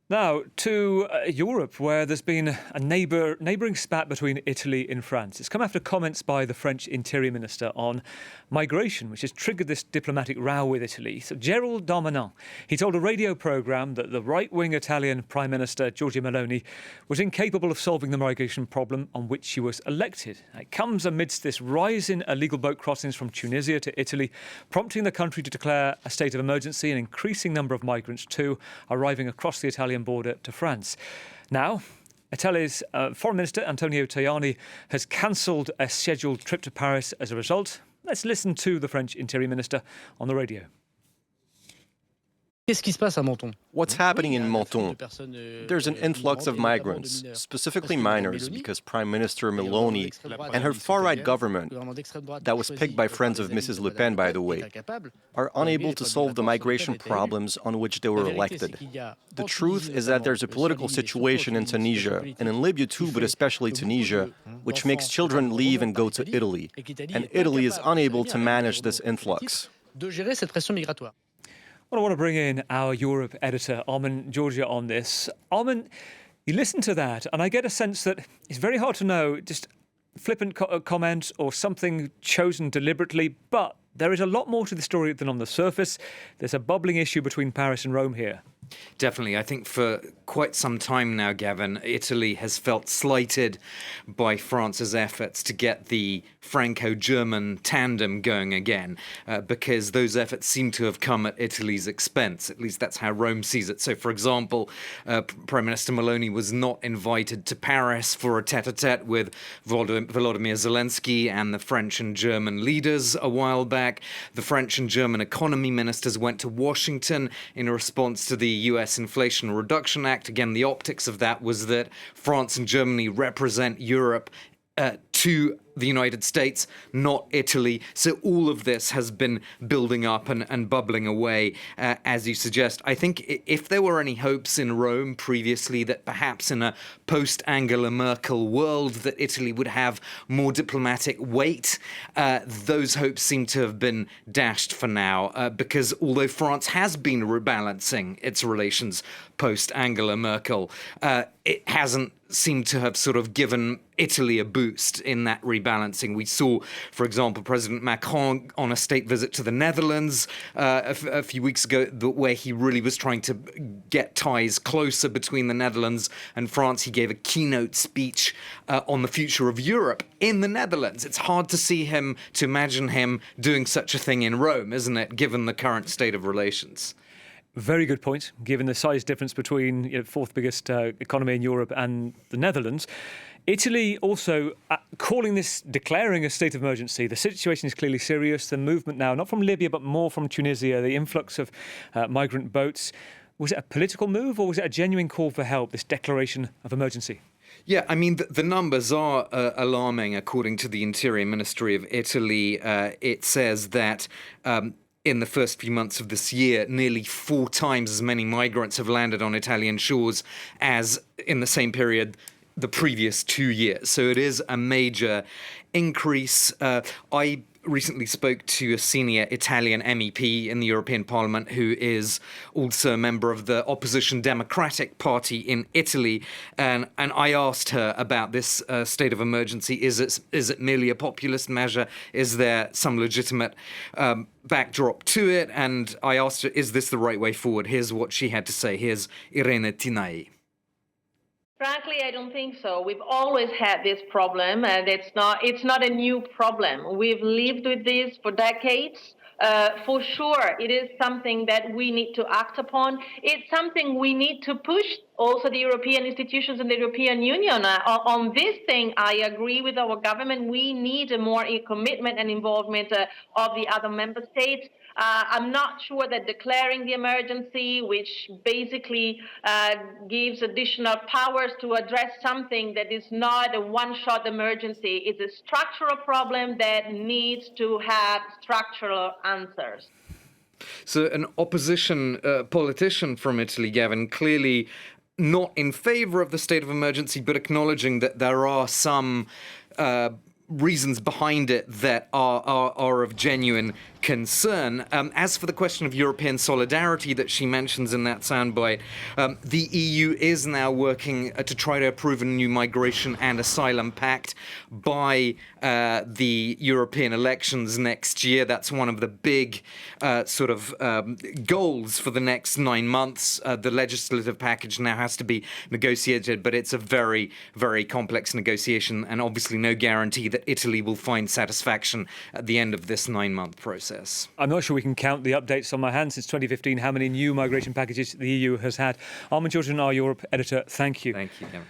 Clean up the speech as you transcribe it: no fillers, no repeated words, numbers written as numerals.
Now, to Europe, where there's been a neighbouring spat between Italy and France. It's come after comments by the French Interior Minister on migration, which has triggered this diplomatic row with Italy. So Gerald Darmanin, he told a radio programme that the right-wing Italian Prime Minister Giorgia Meloni was incapable of solving the migration problem on which she was elected. It comes amidst this rise in illegal boat crossings from Tunisia to Italy, prompting the country to declare a state of emergency, an increasing number of migrants too arriving across the Italian border to France. Now, Italy's Foreign Minister Antonio Tajani has cancelled a scheduled trip to Paris as a result. Let's listen to the French Interior Minister on the radio. What's happening in Menton? There's an influx of migrants, specifically minors, because Prime Minister Meloni and her far-right government, that was picked by friends of Mrs. Le Pen, by the way, are unable to solve the migration problems on which they were elected. The truth is that there's a political situation in Tunisia, and in Libya too, but especially Tunisia, which makes children leave and go to Italy. And Italy is unable to manage this influx. Well, I want to bring in our Europe editor, Armen, Georgia, on this. Armen, you listen to that, and I get a sense that it's very hard to know, just flippant comment or something chosen deliberately, but there is a lot more to the story than on the surface. There's a bubbling issue between Paris and Rome here. Definitely. I think for quite some time now, Gavin, Italy has felt slighted by France's efforts to get the Franco-German tandem going again, because those efforts seem to have come at Italy's expense. At least that's how Rome sees it. So, for example, Prime Minister Meloni was not invited to Paris for a tête-à-tête with Volodymyr Zelensky and the French and German leaders a while back. The French and German economy ministers went to Washington in response to the US Inflation Reduction Act. Again, the optics of that was that France and Germany represent Europe to the United States, not Italy. So all of this has been building up and bubbling away, as you suggest. I think if there were any hopes in Rome previously that perhaps in a post-Angela Merkel world that Italy would have more diplomatic weight, those hopes seem to have been dashed for now, because although France has been rebalancing its relations post-Angela Merkel, it hasn't seemed to have sort of given Italy a boost in that rebalancing. We saw, for example, President Macron on a state visit to the Netherlands a few weeks ago, where he really was trying to get ties closer between the Netherlands and France. He gave a keynote speech on the future of Europe in the Netherlands. It's hard to imagine him doing such a thing in Rome, isn't it, given the current state of relations? Very good point, given the size difference between fourth biggest economy in Europe and the Netherlands. Italy also declaring a state of emergency. The situation is clearly serious. The movement now, not from Libya, but more from Tunisia, the influx of migrant boats. Was it a political move or was it a genuine call for help, this declaration of emergency? Yeah, I mean, the numbers are alarming, according to the Interior Ministry of Italy. It says that in the first few months of this year, nearly 4 times as many migrants have landed on Italian shores as in the same period the previous 2 years. So it is a major increase. I recently spoke to a senior Italian MEP in the European Parliament who is also a member of the opposition Democratic Party in Italy, and I asked her about this state of emergency. Is it merely a populist measure? Is there some legitimate backdrop to it? And I asked her, is this the right way forward? Here's what she had to say. Here's Irene Tinai. Frankly, I don't think so. We've always had this problem, and it's not a new problem. We've lived with this for decades. For sure, it is something that we need to act upon. It's something we need to push also the European institutions and the European Union. On this thing, I agree with our government. We need a more commitment and involvement of the other member states. I'm not sure that declaring the emergency, which basically gives additional powers to address something that is not a one-shot emergency, is a structural problem that needs to have structural answers. So an opposition politician from Italy, Gavin, clearly not in favour of the state of emergency, but acknowledging that there are some reasons behind it that are of genuine concern. As for the question of European solidarity that she mentions in that soundbite, the EU is now working to try to approve a new migration and asylum pact by the European elections next year. That's one of the big goals for the next 9 months. The legislative package now has to be negotiated, but it's a very, very complex negotiation, and obviously no guarantee that Italy will find satisfaction at the end of this 9-month process. I'm not sure we can count the updates on my hand since 2015, how many new migration packages the EU has had. Armen, Georgian, our Europe editor, thank you. Thank you, Kevin.